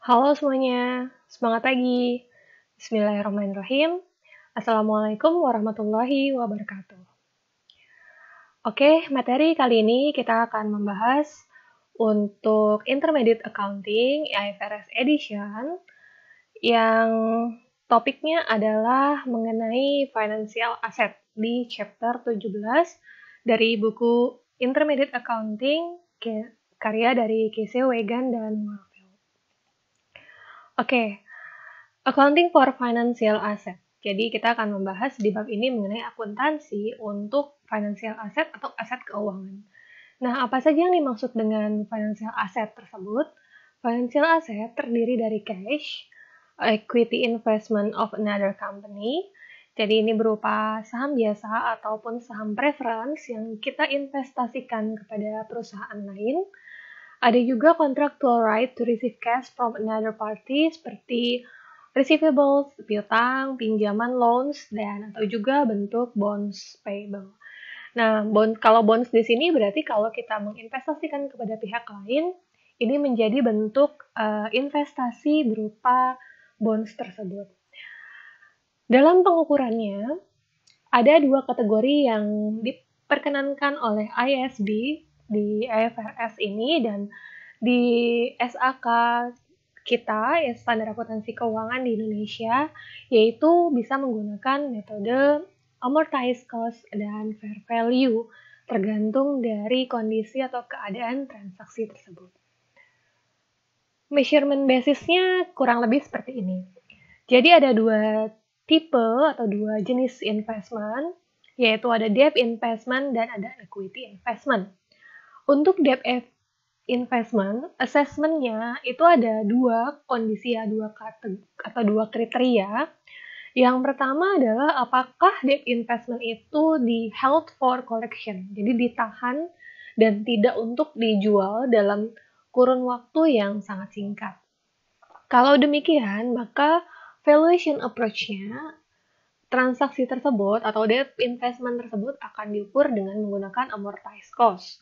Halo semuanya, semangat pagi. Bismillahirrahmanirrahim. Assalamualaikum warahmatullahi wabarakatuh. Oke, materi kali ini kita akan membahas untuk Intermediate Accounting IFRS Edition yang topiknya adalah mengenai financial asset di chapter 17 dari buku Intermediate Accounting karya dari Casey Wegan dan Marvel. Oke, Accounting for Financial Asset. Jadi kita akan membahas di bab ini mengenai akuntansi untuk financial asset atau aset keuangan. Nah, apa saja yang dimaksud dengan financial asset tersebut? Financial asset terdiri dari cash, equity investment of another company. Jadi ini berupa saham biasa ataupun saham preference yang kita investasikan kepada perusahaan lain. Ada juga contractual right to receive cash from another party seperti receivables, piutang, pinjaman, loans, dan atau juga bentuk bonds payable. Nah, kalau bonds di sini berarti kalau kita menginvestasikan kepada pihak lain, ini menjadi bentuk investasi berupa bonds tersebut. Dalam pengukurannya, ada dua kategori yang diperkenankan oleh IASB di IFRS ini dan di SAK kita, ya standar akuntansi keuangan di Indonesia, yaitu bisa menggunakan metode amortized cost dan fair value, tergantung dari kondisi atau keadaan transaksi tersebut. Measurement basisnya kurang lebih seperti ini. Jadi ada dua tipe atau dua jenis investment, yaitu ada debt investment dan ada equity investment. Untuk debt investment, assessment-nya itu ada dua kondisi ya, dua kriteria. Yang pertama adalah apakah debt investment itu di held for collection, jadi ditahan dan tidak untuk dijual dalam kurun waktu yang sangat singkat. Kalau demikian, maka valuation approach-nya transaksi tersebut atau debt investment tersebut akan diukur dengan menggunakan amortized cost.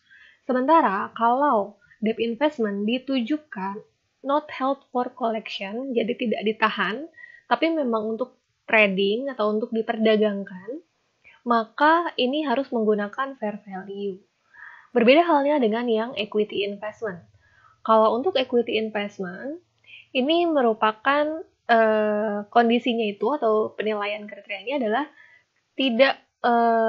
Sementara kalau debt investment ditujukan not held for collection, jadi tidak ditahan, tapi memang untuk trading atau untuk diperdagangkan, maka ini harus menggunakan fair value. Berbeda halnya dengan yang equity investment. Kalau untuk equity investment, ini merupakan kondisinya itu atau penilaian kriterianya adalah tidak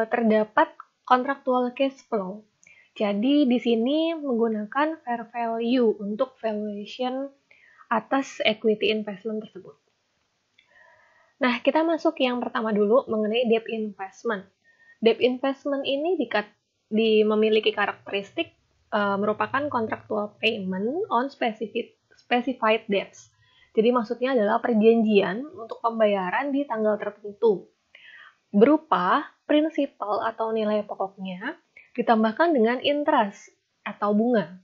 terdapat kontraktual cash flow. Jadi di sini menggunakan fair value untuk valuation atas equity investment tersebut. Nah, kita masuk yang pertama dulu mengenai debt investment. Debt investment ini memiliki karakteristik merupakan contractual payment on specified debts. Jadi maksudnya adalah perjanjian untuk pembayaran di tanggal tertentu. Berupa prinsipal atau nilai pokoknya ditambahkan dengan interest atau bunga.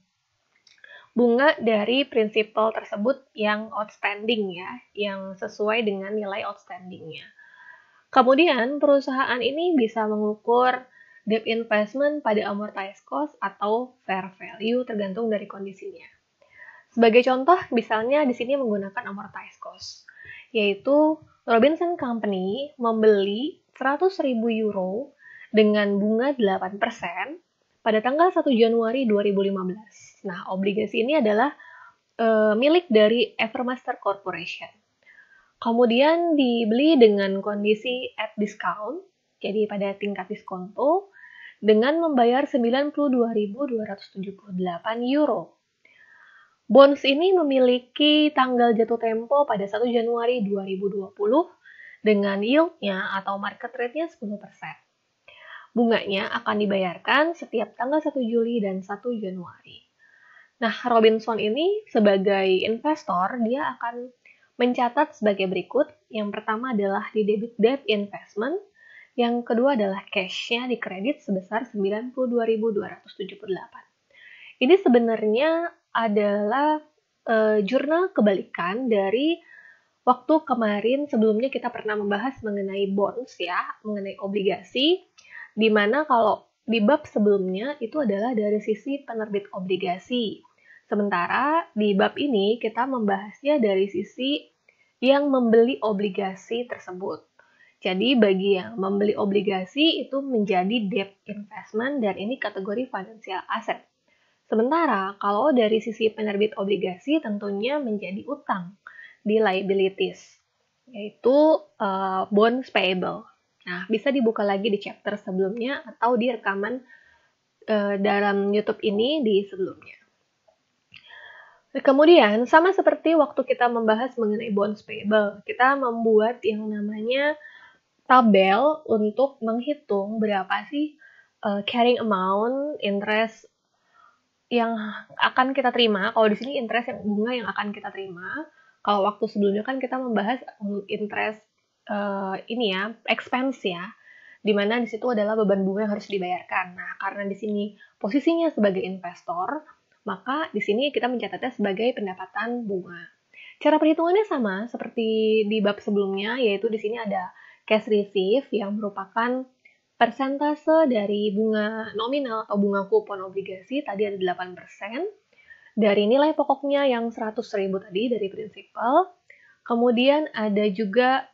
Bunga dari prinsipal tersebut yang outstanding ya, yang sesuai dengan nilai outstandingnya. Kemudian perusahaan ini bisa mengukur debt investment pada amortized cost atau fair value tergantung dari kondisinya. Sebagai contoh, misalnya di sini menggunakan amortized cost, yaitu Robinson Company membeli 100.000 euro dengan bunga 8% pada tanggal 1 Januari 2015. Nah, obligasi ini adalah milik dari Evermaster Corporation. Kemudian dibeli dengan kondisi at discount, jadi pada tingkat diskonto, dengan membayar 92.278 euro. Bonds ini memiliki tanggal jatuh tempo pada 1 Januari 2020 dengan yield-nya atau market rate-nya 10%. Bunganya akan dibayarkan setiap tanggal 1 Juli dan 1 Januari. Nah, Robinson ini sebagai investor, dia akan mencatat sebagai berikut. Yang pertama adalah di debit debt investment, yang kedua adalah cash-nya di kredit sebesar 92.278. Ini sebenarnya adalah jurnal kebalikan dari waktu kemarin sebelumnya kita pernah membahas mengenai bonds ya, mengenai obligasi, di mana kalau di bab sebelumnya itu adalah dari sisi penerbit obligasi. Sementara di bab ini kita membahasnya dari sisi yang membeli obligasi tersebut. Jadi bagi yang membeli obligasi itu menjadi debt investment dan ini kategori financial asset. Sementara kalau dari sisi penerbit obligasi tentunya menjadi utang di liabilities, yaitu bonds payable. Nah, bisa dibuka lagi di chapter sebelumnya atau di rekaman dalam YouTube ini di sebelumnya. Kemudian, sama seperti waktu kita membahas mengenai bonds payable, kita membuat yang namanya tabel untuk menghitung berapa sih carrying amount interest yang akan kita terima. Kalau di sini interest yang bunga yang akan kita terima. Kalau waktu sebelumnya kan kita membahas interest ini ya, expense ya, di mana di situ adalah beban bunga yang harus dibayarkan. Nah, karena di sini posisinya sebagai investor, maka di sini kita mencatatnya sebagai pendapatan bunga. Cara perhitungannya sama seperti di bab sebelumnya, yaitu di sini ada cash receive yang merupakan persentase dari bunga nominal atau bunga kupon obligasi, tadi ada 8%, dari nilai pokoknya yang 100.000 tadi dari prinsipal. Kemudian ada juga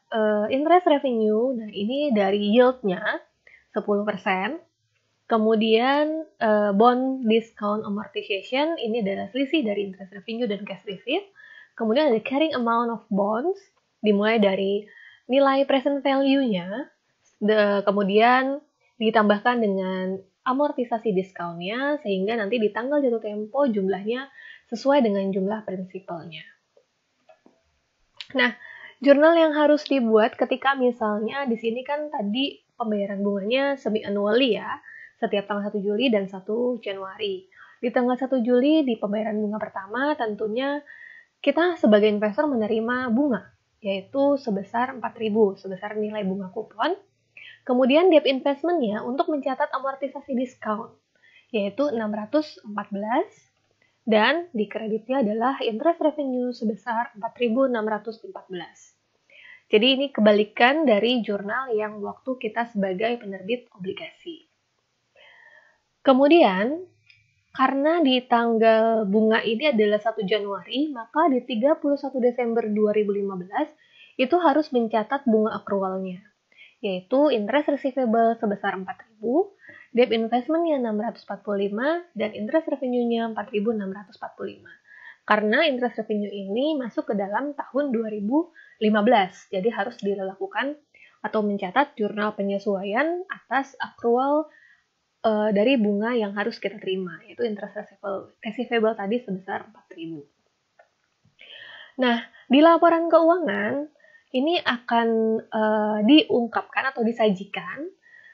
interest revenue, nah ini dari yield-nya 10%. Kemudian bond discount amortization, ini adalah selisih dari interest revenue dan cash receipt. Kemudian ada carrying amount of bonds, dimulai dari nilai present value-nya, kemudian ditambahkan dengan amortisasi diskaunnya, sehingga nanti di tanggal jatuh tempo jumlahnya sesuai dengan jumlah prinsipalnya. Nah, jurnal yang harus dibuat ketika misalnya di sini kan tadi pembayaran bunganya semi-annually ya, setiap tanggal 1 Juli dan 1 Januari. Di tanggal 1 Juli di pembayaran bunga pertama tentunya kita sebagai investor menerima bunga, yaitu sebesar 4.000, sebesar nilai bunga kupon. Kemudian debt investment-nya untuk mencatat amortisasi diskon, yaitu 614, dan di kreditnya adalah interest revenue sebesar 4.614. Jadi ini kebalikan dari jurnal yang waktu kita sebagai penerbit obligasi. Kemudian, karena di tanggal bunga ini adalah 1 Januari, maka di 31 Desember 2015 itu harus mencatat bunga accrualnya, yaitu interest receivable sebesar 4.000, debt investment-nya 645, dan interest revenue-nya 4.645. Karena interest revenue ini masuk ke dalam tahun 2015, jadi harus dilakukan atau mencatat jurnal penyesuaian atas accrual dari bunga yang harus kita terima, yaitu interest receivable tadi sebesar 4.000. Nah, di laporan keuangan, ini akan diungkapkan atau disajikan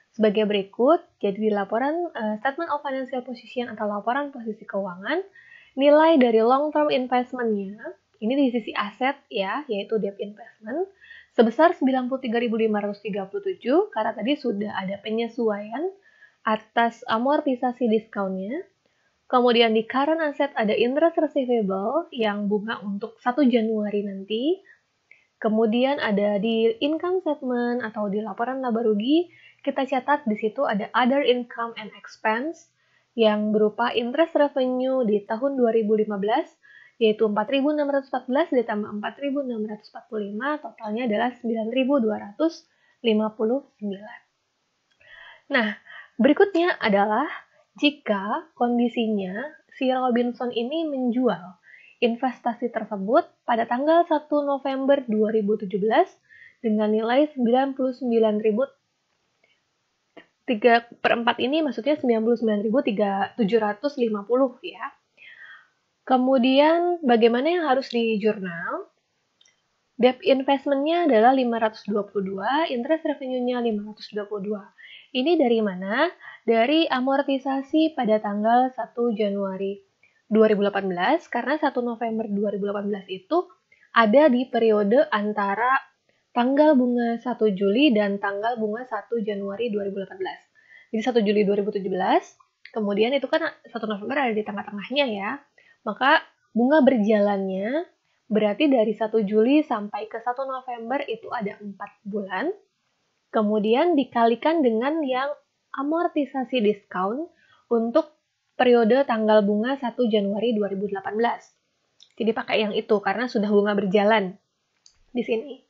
sebagai berikut. Jadi di laporan Statement of Financial Position atau laporan posisi keuangan, nilai dari long term investment-nya, ini di sisi aset ya, yaitu debt investment, sebesar 93.537 karena tadi sudah ada penyesuaian atas amortisasi diskaunnya. Kemudian di current asset ada interest receivable yang bunga untuk 1 Januari nanti. Kemudian ada di income statement atau di laporan laba rugi, kita catat di situ ada other income and expense yang berupa interest revenue di tahun 2015, yaitu 4.614 ditambah 4.645, totalnya adalah 9.259. Nah, berikutnya adalah jika kondisinya si Robinson ini menjual investasi tersebut pada tanggal 1 November 2017 dengan nilai 99.3/4 ini maksudnya 99.750 ya. Kemudian bagaimana yang harus di jurnal? Debt investment-nya adalah 522, interest revenue-nya 522. Ini dari mana? Dari amortisasi pada tanggal 1 Januari 2018, karena 1 November 2018 itu ada di periode antara tanggal bunga 1 Juli dan tanggal bunga 1 Januari 2018. Jadi 1 Juli 2017, kemudian itu kan 1 November ada di tengah-tengahnya ya. Maka bunga berjalannya berarti dari 1 Juli sampai ke 1 November itu ada 4 bulan. Kemudian dikalikan dengan yang amortisasi diskon untuk periode tanggal bunga 1 Januari 2018. Jadi pakai yang itu karena sudah bunga berjalan di sini.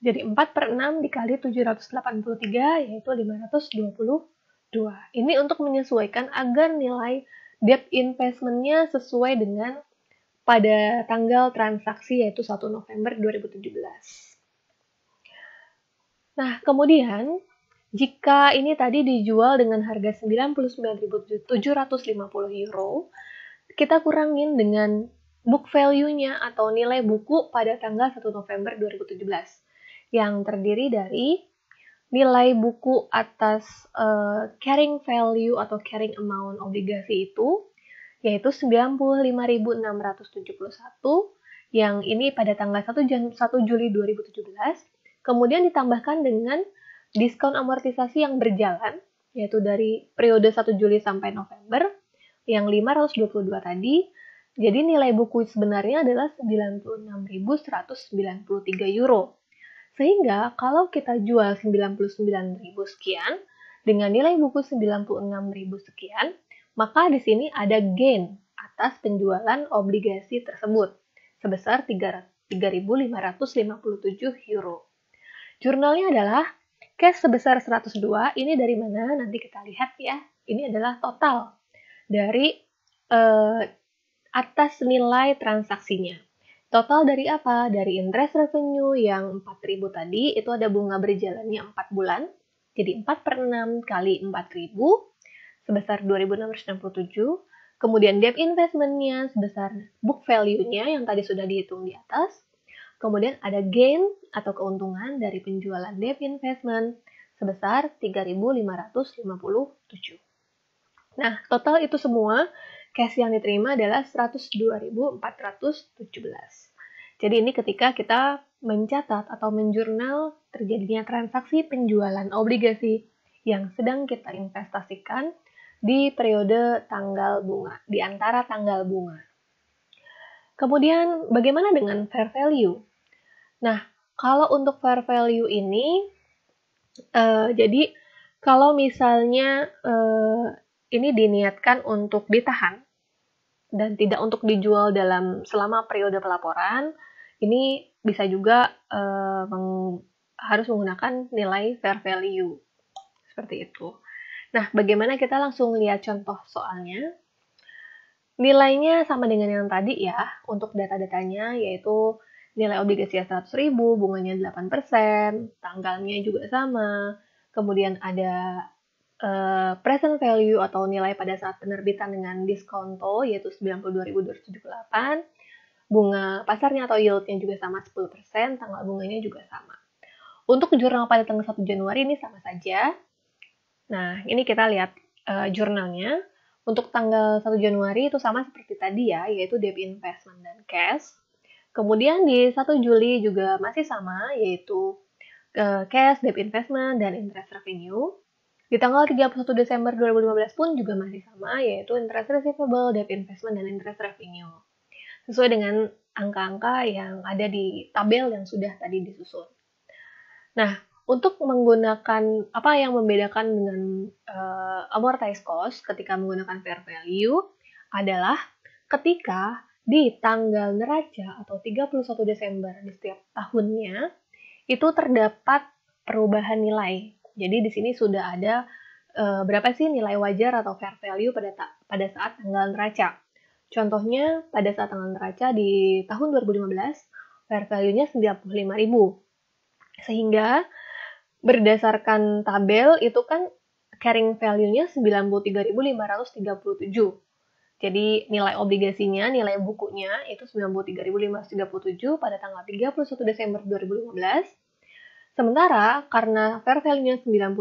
Jadi 4/6 dikali 783 yaitu 522. Ini untuk menyesuaikan agar nilai debt investment-nya sesuai dengan pada tanggal transaksi yaitu 1 November 2017. Nah, kemudian jika ini tadi dijual dengan harga 99.750 euro, kita kurangin dengan book value-nya atau nilai buku pada tanggal 1 November 2017 yang terdiri dari nilai buku atas carrying value atau carrying amount obligasi itu yaitu 95.671 yang ini pada tanggal 1 Juli 2017, kemudian ditambahkan dengan diskon amortisasi yang berjalan yaitu dari periode 1 Juli sampai November yang 522 tadi. Jadi nilai buku sebenarnya adalah 96.193 euro. Sehingga kalau kita jual 99.000 sekian dengan nilai buku 96.000 sekian, maka di sini ada gain atas penjualan obligasi tersebut sebesar 3.557 euro. Jurnalnya adalah cash sebesar 102. Ini dari mana? Nanti kita lihat ya. Ini adalah total dari atas nilai transaksinya. Total dari apa? Dari interest revenue yang 4.000 tadi, itu ada bunga berjalannya 4 bulan. Jadi 4/6 kali 4.000 sebesar 2.667. Kemudian debt investment-nya sebesar book value-nya yang tadi sudah dihitung di atas. Kemudian ada gain atau keuntungan dari penjualan debt investment sebesar 3.557. Nah, total itu semua cash yang diterima adalah 102.417. Jadi ini ketika kita mencatat atau menjurnal terjadinya transaksi penjualan obligasi yang sedang kita investasikan di periode tanggal bunga, di antara tanggal bunga. Kemudian bagaimana dengan fair value? Nah, kalau untuk fair value ini, jadi kalau misalnya ini diniatkan untuk ditahan dan tidak untuk dijual selama periode pelaporan, ini bisa juga harus menggunakan nilai fair value seperti itu. Nah, bagaimana kita langsung lihat contoh soalnya? Nilainya sama dengan yang tadi ya, untuk data-datanya yaitu nilai obligasi 100.000, bunganya 8%, tanggalnya juga sama, kemudian ada present value atau nilai pada saat penerbitan dengan diskonto yaitu 92.278, bunga pasarnya atau yieldnya juga sama 10%, tanggal bunganya juga sama. Untuk jurnal pada tanggal 1 Januari ini sama saja. Nah, ini kita lihat jurnalnya. Untuk tanggal 1 Januari itu sama seperti tadi ya, yaitu debt investment dan cash. Kemudian di 1 Juli juga masih sama, yaitu cash, debt investment, dan interest revenue. Di tanggal 31 Desember 2015 pun juga masih sama, yaitu interest receivable, debt investment, dan interest revenue. Sesuai dengan angka-angka yang ada di tabel yang sudah tadi disusun. Nah, untuk menggunakan apa yang membedakan dengan amortized cost ketika menggunakan fair value adalah ketika di tanggal neraca atau 31 Desember di setiap tahunnya itu terdapat perubahan nilai. Jadi di sini sudah ada berapa sih nilai wajar atau fair value pada saat tanggal neraca. Contohnya pada saat tanggal neraca di tahun 2015 fair value-nya 95.000. Sehingga berdasarkan tabel itu kan carrying value-nya 93.537. Jadi nilai obligasinya, nilai bukunya itu 93.537 pada tanggal 31 Desember 2015. Sementara karena fair value-nya 95.000,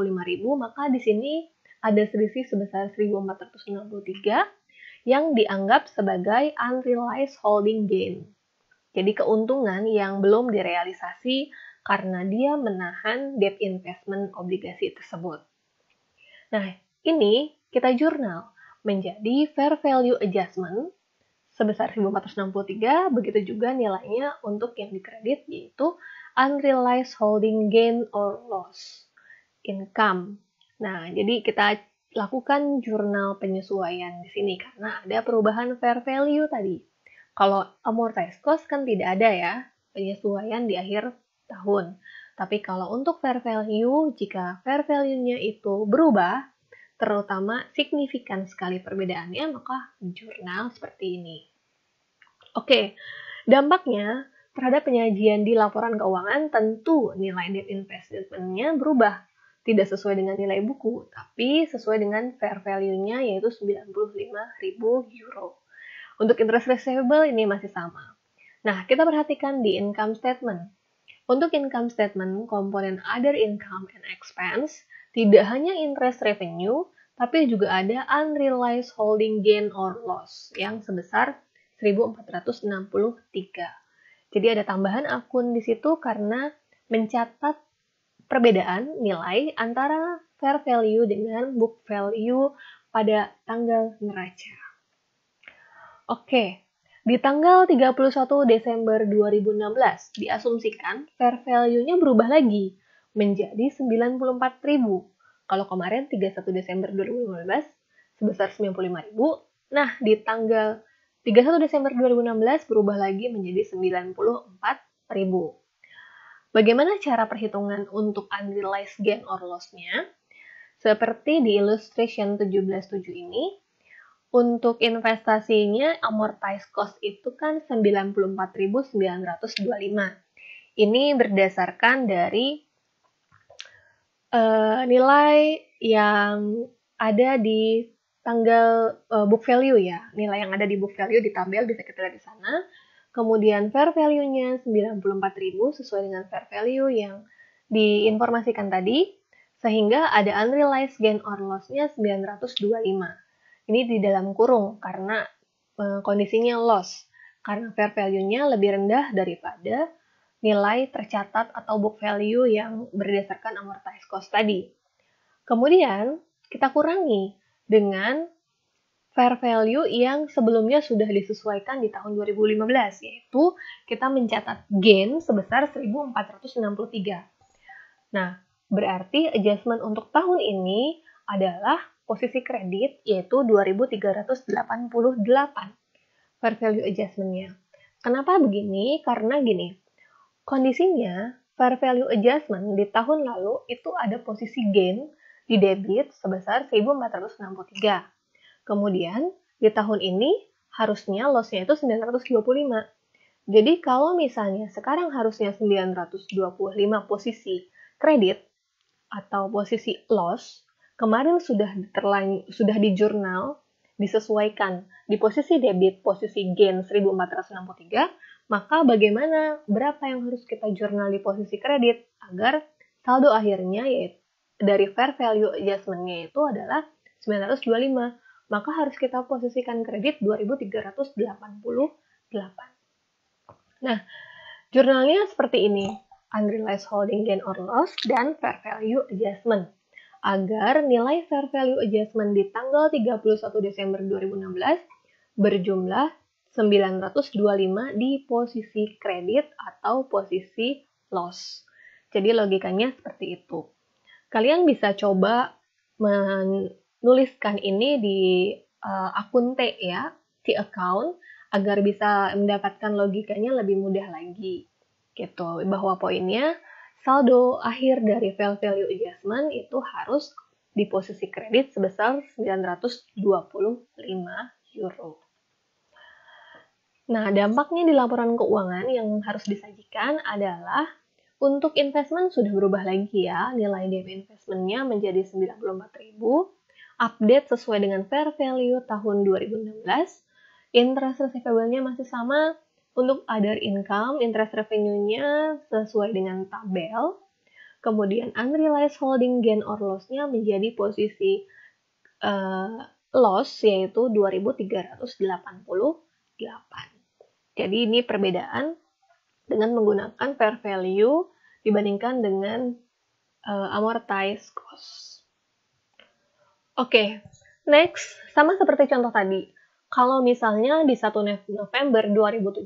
maka di sini ada selisih sebesar 1.463 yang dianggap sebagai unrealized holding gain. Jadi keuntungan yang belum direalisasi karena dia menahan debt investment obligasi tersebut. Nah, ini kita jurnal menjadi fair value adjustment sebesar 1.463, begitu juga nilainya untuk yang dikredit yaitu unrealized holding gain or loss income. Nah, jadi kita lakukan jurnal penyesuaian di sini karena ada perubahan fair value tadi. Kalau amortized cost kan tidak ada ya penyesuaian di akhir tahun. Tapi kalau untuk fair value, jika fair value-nya itu berubah, terutama signifikan sekali perbedaannya, maka jurnal seperti ini. Oke, dampaknya terhadap penyajian di laporan keuangan tentu nilai debt investment-nya berubah. Tidak sesuai dengan nilai buku, tapi sesuai dengan fair value-nya yaitu 95.000 euro. Untuk interest receivable ini masih sama. Nah, kita perhatikan di income statement. Untuk income statement, komponen other income and expense tidak hanya interest revenue, tapi juga ada unrealized holding gain or loss yang sebesar 1.463. Jadi ada tambahan akun di situ karena mencatat perbedaan nilai antara fair value dengan book value pada tanggal neraca. Oke, di tanggal 31 Desember 2016 diasumsikan fair value-nya berubah lagi menjadi 94.000. Kalau kemarin 31 Desember 2015 sebesar 95.000, nah di tanggal 31 Desember 2016 berubah lagi menjadi 94.000. Bagaimana cara perhitungan untuk unrealized gain or loss-nya? Seperti di illustration 17.7 ini, untuk investasinya amortized cost itu kan 94.925. Ini berdasarkan dari nilai yang ada di tanggal book value ya. Nilai yang ada di book value di tabel bisa kita lihat di sana. Kemudian fair value-nya 94.000 sesuai dengan fair value yang diinformasikan tadi, sehingga ada unrealized gain or loss-nya 925. Ini di dalam kurung karena kondisinya loss, karena fair value-nya lebih rendah daripada nilai tercatat atau book value yang berdasarkan amortized cost tadi. Kemudian kita kurangi dengan fair value yang sebelumnya sudah disesuaikan di tahun 2015, yaitu kita mencatat gain sebesar 1.463. Nah, berarti adjustment untuk tahun ini adalah posisi kredit, yaitu 2.388 fair value adjustment-nya. Kenapa begini? Karena gini, kondisinya fair value adjustment di tahun lalu itu ada posisi gain di debit sebesar 1.463. Kemudian, di tahun ini harusnya loss-nya itu 925. Jadi, kalau misalnya sekarang harusnya 925 posisi kredit atau posisi loss, kemarin sudah di jurnal, disesuaikan di posisi debit, posisi gain 1.463, maka bagaimana, berapa yang harus kita jurnal di posisi kredit agar saldo akhirnya yaitu dari fair value adjustment-nya itu adalah 925. Maka harus kita posisikan kredit 2.388. Nah, jurnalnya seperti ini, unrealized holding gain or loss dan fair value adjustment. Agar nilai fair value adjustment di tanggal 31 Desember 2016 berjumlah 925 di posisi kredit atau posisi loss. Jadi logikanya seperti itu. Kalian bisa coba menuliskan ini di akun T ya, T account, agar bisa mendapatkan logikanya lebih mudah lagi. Gitu, bahwa poinnya saldo akhir dari fair value adjustment itu harus di posisi kredit sebesar 925 euro. Nah, dampaknya di laporan keuangan yang harus disajikan adalah untuk investment sudah berubah lagi ya, nilai debt investment-nya menjadi 94.000, update sesuai dengan fair value tahun 2016, interest receivable-nya masih sama, untuk other income, interest revenue-nya sesuai dengan tabel, kemudian unrealized holding gain or loss-nya menjadi posisi loss, yaitu 2.388. Jadi ini perbedaan dengan menggunakan fair value dibandingkan dengan amortized cost. Oke, next, sama seperti contoh tadi. Kalau misalnya di 1 November 2017,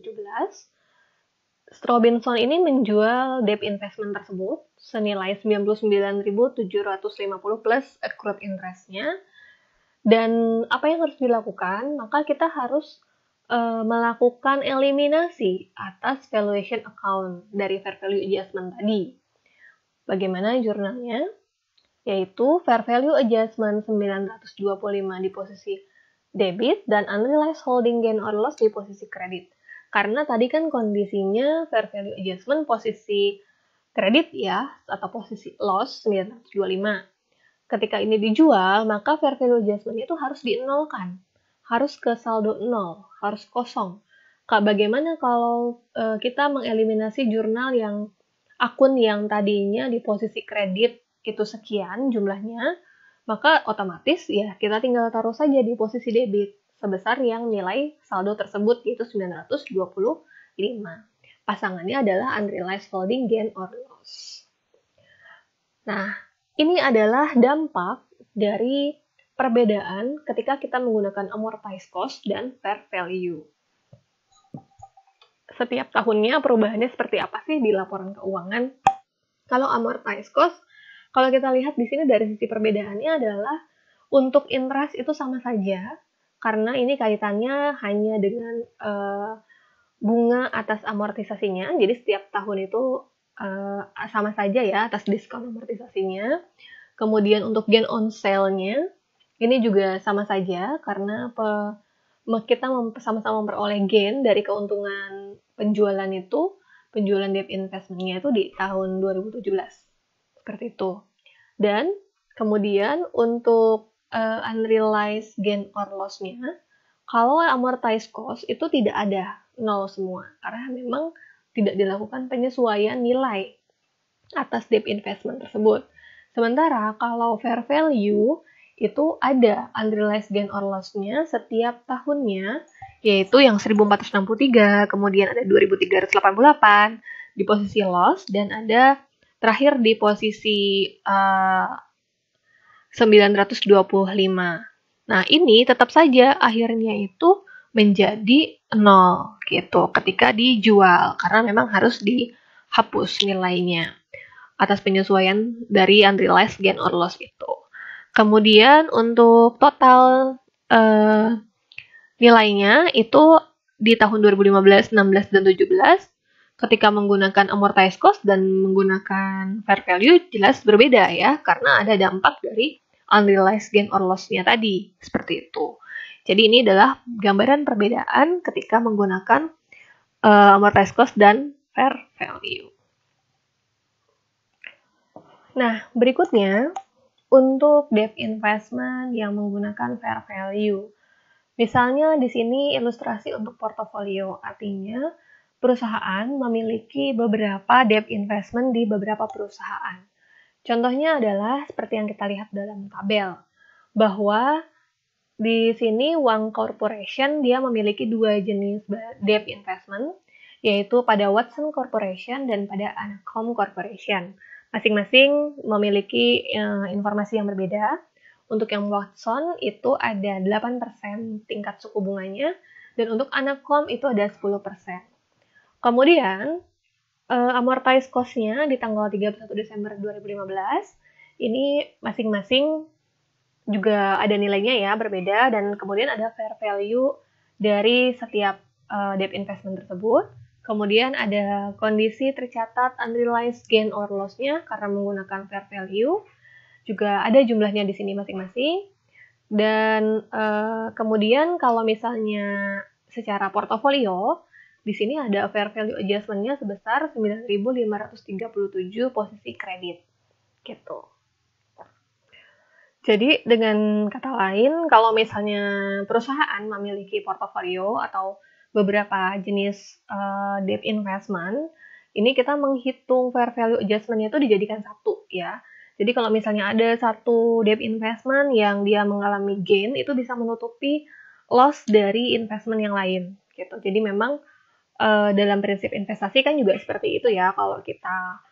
Robinson ini menjual debt investment tersebut senilai 99.750 plus accrued interest-nya Dan apa yang harus dilakukan? Maka kita harus melakukan eliminasi atas valuation account dari fair value adjustment tadi. Bagaimana jurnalnya? Yaitu fair value adjustment 925 di posisi debit dan unrealized holding gain or loss di posisi kredit. Karena tadi kan kondisinya fair value adjustment posisi kredit ya, atau posisi loss 925. Ketika ini dijual, maka fair value adjustment itu harus dinolkan. Harus ke saldo 0, harus kosong. Bagaimana kalau kita mengeliminasi jurnal yang akun yang tadinya di posisi kredit itu sekian jumlahnya, maka otomatis ya kita tinggal taruh saja di posisi debit sebesar yang nilai saldo tersebut yaitu 925. Pasangannya adalah unrealized holding gain or loss. Nah, ini adalah dampak dari perbedaan ketika kita menggunakan amortized cost dan fair value. Setiap tahunnya perubahannya seperti apa sih di laporan keuangan? Kalau amortized cost, kalau kita lihat di sini dari sisi perbedaannya adalah untuk interest itu sama saja, karena ini kaitannya hanya dengan bunga atas amortisasinya, jadi setiap tahun itu sama saja ya atas diskon amortisasinya. Kemudian untuk gain on sale-nya, ini juga sama saja karena kita sama-sama memperoleh gain dari keuntungan penjualan debt investment-nya itu di tahun 2017. Seperti itu. Dan kemudian untuk unrealized gain or loss-nya, kalau amortized cost itu tidak ada, nol semua. Karena memang tidak dilakukan penyesuaian nilai atas debt investment tersebut. Sementara kalau fair value itu ada unrealized gain or loss-nya setiap tahunnya, yaitu yang 1463, kemudian ada 2388 di posisi loss, dan ada terakhir di posisi 925. Nah, ini tetap saja akhirnya itu menjadi 0 gitu ketika dijual, karena memang harus dihapus nilainya atas penyesuaian dari unrealized gain or loss itu. Kemudian untuk total nilainya itu di tahun 2015, 16, dan 17 ketika menggunakan amortized cost dan menggunakan fair value jelas berbeda ya, karena ada dampak dari unrealized gain or loss-nya tadi, seperti itu. Jadi ini adalah gambaran perbedaan ketika menggunakan amortized cost dan fair value. Nah, berikutnya untuk debt investment yang menggunakan fair value. Misalnya di sini ilustrasi untuk portofolio, artinya perusahaan memiliki beberapa debt investment di beberapa perusahaan. Contohnya adalah seperti yang kita lihat dalam tabel, bahwa di sini Wang Corporation dia memiliki dua jenis debt investment, yaitu pada Watson Corporation dan pada Anacom Corporation. Masing-masing memiliki informasi yang berbeda. Untuk yang Watson itu ada 8% tingkat suku bunganya, dan untuk Anacom itu ada 10%. Kemudian, amortized cost-nya di tanggal 31 Desember 2015, ini masing-masing juga ada nilainya ya, berbeda, dan kemudian ada fair value dari setiap debt investment tersebut. Kemudian ada kondisi tercatat unrealized gain or loss-nya karena menggunakan fair value. Juga ada jumlahnya di sini masing-masing. Dan kemudian kalau misalnya secara portofolio, di sini ada fair value adjustment-nya sebesar 9.537 posisi kredit. Gitu. Jadi dengan kata lain, kalau misalnya perusahaan memiliki portofolio atau beberapa jenis debt investment, ini kita menghitung fair value adjustment-nya itu dijadikan satu ya. Jadi kalau misalnya ada satu debt investment yang dia mengalami gain, itu bisa menutupi loss dari investment yang lain. Gitu. Jadi memang dalam prinsip investasi kan juga seperti itu ya. Kalau kita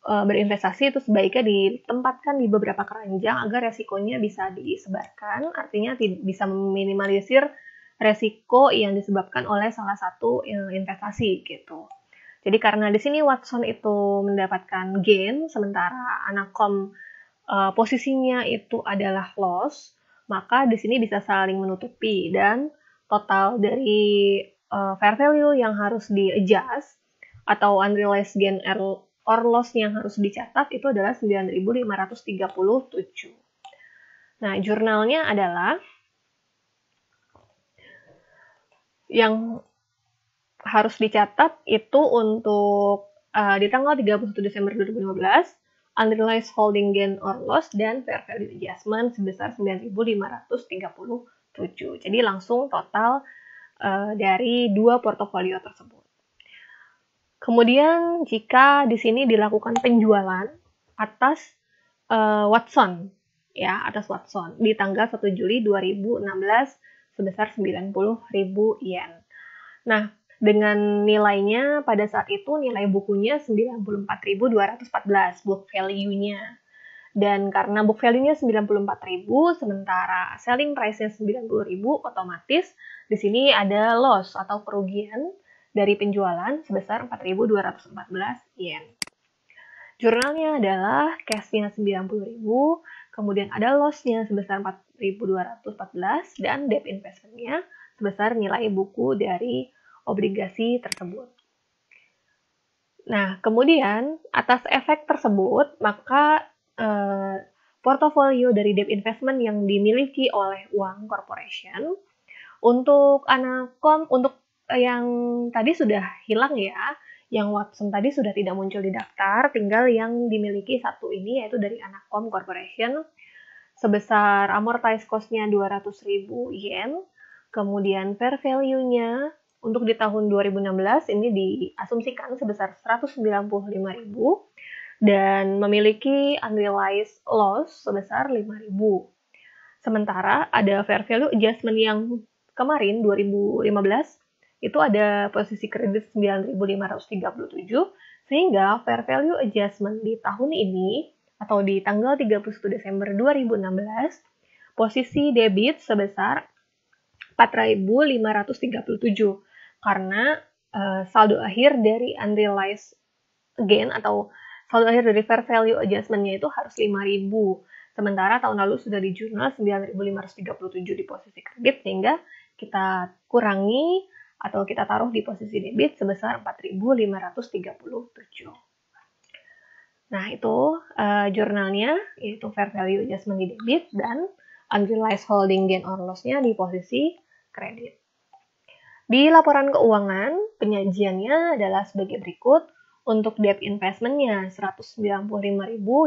berinvestasi itu sebaiknya ditempatkan di beberapa keranjang agar resikonya bisa disebarkan. Artinya bisa meminimalisir resiko yang disebabkan oleh salah satu investasi gitu. Jadi karena di sini Watson itu mendapatkan gain, sementara Anacom posisinya itu adalah loss, maka di sini bisa saling menutupi dan total dari fair value yang harus di-adjust atau unrealized gain or loss yang harus dicatat itu adalah 9.537. Nah, jurnalnya adalah yang harus dicatat itu untuk di tanggal 31 Desember 2015, unrealized holding gain or loss dan fair value adjustment sebesar 9.537. Jadi langsung total dari dua portofolio tersebut. Kemudian jika di sini dilakukan penjualan atas Watson, ya atas Watson di tanggal 1 Juli 2016 sebesar 90.000 yen. Nah, dengan nilainya pada saat itu nilai bukunya 94.214 book value-nya. Dan karena book value-nya 94.000 sementara selling price-nya 90.000, otomatis di sini ada loss atau kerugian dari penjualan sebesar 4.214 yen. Jurnalnya adalah cash-nya 90.000, kemudian ada loss-nya sebesar 4.214 dan debt investment-nya sebesar nilai buku dari obligasi tersebut. Nah, kemudian atas efek tersebut, maka portofolio dari debt investment yang dimiliki oleh Wang Corporation untuk Anakom, untuk yang tadi sudah hilang ya, yang Watson tadi sudah tidak muncul di daftar, tinggal yang dimiliki satu ini yaitu dari Anakom Corporation sebesar amortized cost-nya 200.000 yen, kemudian fair value-nya untuk di tahun 2016 ini diasumsikan sebesar 195.000 dan memiliki unrealized loss sebesar 5.000. Sementara ada fair value adjustment yang kemarin 2015 itu ada posisi kredit 9.537 sehingga fair value adjustment di tahun ini atau di tanggal 31 Desember 2016 posisi debit sebesar 4.537 karena saldo akhir dari unrealized gain atau saldo akhir dari fair value adjustment-nya itu harus 5.000. Sementara tahun lalu sudah di jurnal 9.537 di posisi kredit, sehingga kita kurangi atau kita taruh di posisi debit sebesar 4.537. Nah, itu jurnalnya, yaitu fair value adjustment di debit dan unrealized holding gain or loss-nya di posisi kredit. Di laporan keuangan, penyajiannya adalah sebagai berikut. Untuk debt investment-nya 195.000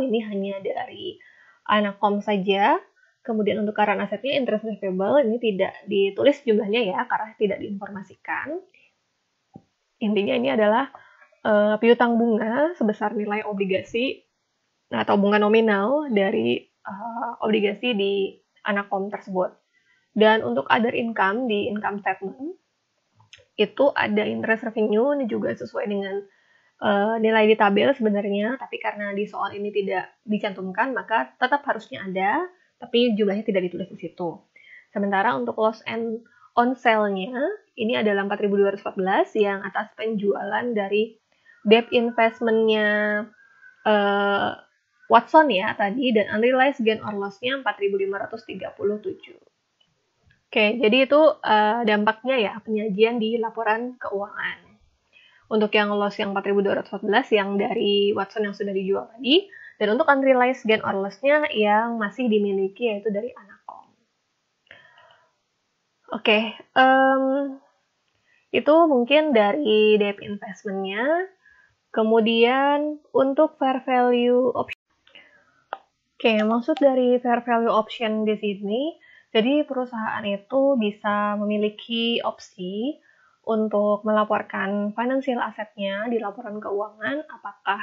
ini hanya dari Anakom saja. Kemudian untuk current asset-nya interest receivable ini tidak ditulis jumlahnya ya, karena tidak diinformasikan. Intinya ini adalah piutang bunga sebesar nilai obligasi atau bunga nominal dari obligasi di Anakom tersebut. Dan untuk other income di income statement itu ada interest revenue, ini juga sesuai dengan nilai di tabel sebenarnya, tapi karena di soal ini tidak dicantumkan, maka tetap harusnya ada, tapi jumlahnya tidak ditulis di situ. Sementara untuk loss and on sale-nya, ini adalah 4.214 yang atas penjualan dari debt investment-nya Watson ya tadi, dan unrealized gain or loss-nya 4.537. Oke, jadi itu dampaknya ya, penyajian di laporan keuangan. Untuk yang loss yang 4.214 yang dari Watson yang sudah dijual tadi, dan untuk unrealized gain or loss-nya yang masih dimiliki yaitu dari Anakom. Oke, itu mungkin dari debt investment-nya. Kemudian untuk fair value option. Oke, maksud dari fair value option di sini, jadi perusahaan itu bisa memiliki opsi untuk melaporkan financial asset-nya di laporan keuangan apakah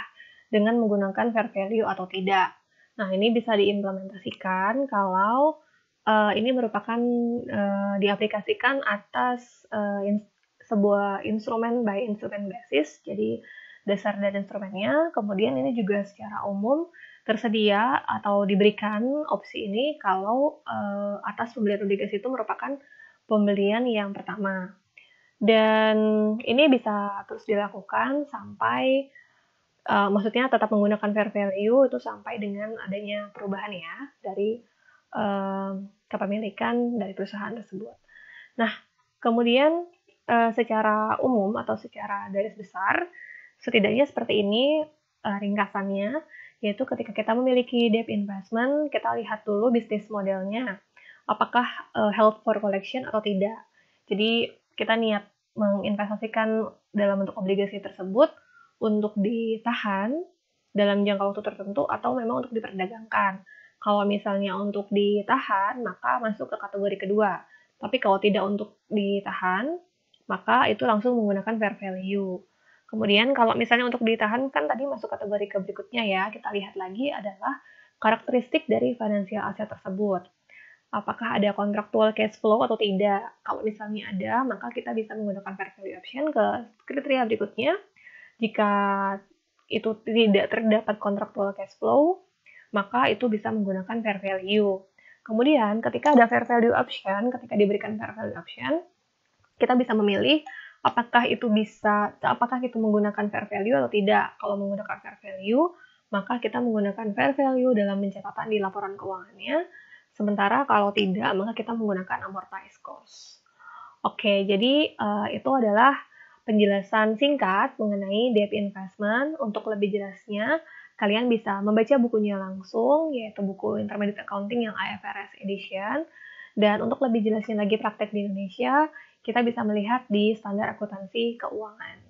dengan menggunakan fair value atau tidak. Nah, ini bisa diimplementasikan kalau ini merupakan diaplikasikan atas sebuah instrumen by instrument basis, jadi dasar dan instrumennya. Kemudian ini juga secara umum tersedia atau diberikan opsi ini kalau atas pembelian obligasi itu merupakan pembelian yang pertama. Dan ini bisa terus dilakukan sampai, maksudnya tetap menggunakan fair value itu sampai dengan adanya perubahan ya, dari kepemilikan dari perusahaan tersebut. Nah, kemudian secara umum atau secara garis besar, setidaknya seperti ini ringkasannya, yaitu ketika kita memiliki debt investment, kita lihat dulu bisnis modelnya, apakah held for collection atau tidak. Jadi kita niat menginvestasikan dalam bentuk obligasi tersebut untuk ditahan dalam jangka waktu tertentu atau memang untuk diperdagangkan. Kalau misalnya untuk ditahan, maka masuk ke kategori kedua. Tapi kalau tidak untuk ditahan, maka itu langsung menggunakan fair value. Kemudian kalau misalnya untuk ditahan kan tadi masuk kategori ke berikutnya ya, kita lihat lagi adalah karakteristik dari financial asset tersebut. Apakah ada kontraktual cash flow atau tidak? Kalau misalnya ada, maka kita bisa menggunakan fair value option ke kriteria berikutnya. Jika itu tidak terdapat kontraktual cash flow, maka itu bisa menggunakan fair value. Kemudian ketika ada fair value option, ketika diberikan fair value option, kita bisa memilih apakah itu menggunakan fair value atau tidak. Kalau menggunakan fair value, maka kita menggunakan fair value dalam pencatatan di laporan keuangannya. Sementara kalau tidak, maka kita menggunakan amortized cost. Oke, jadi itu adalah penjelasan singkat mengenai debt investment. Untuk lebih jelasnya, kalian bisa membaca bukunya langsung, yaitu buku Intermediate Accounting yang IFRS Edition. Dan untuk lebih jelasnya lagi praktek di Indonesia, kita bisa melihat di standar akuntansi keuangan.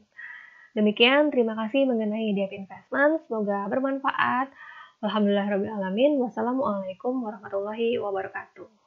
Demikian, terima kasih mengenai debt investment. Semoga bermanfaat. Alhamdulillahirrahmanirrahim. Wassalamualaikum warahmatullahi wabarakatuh.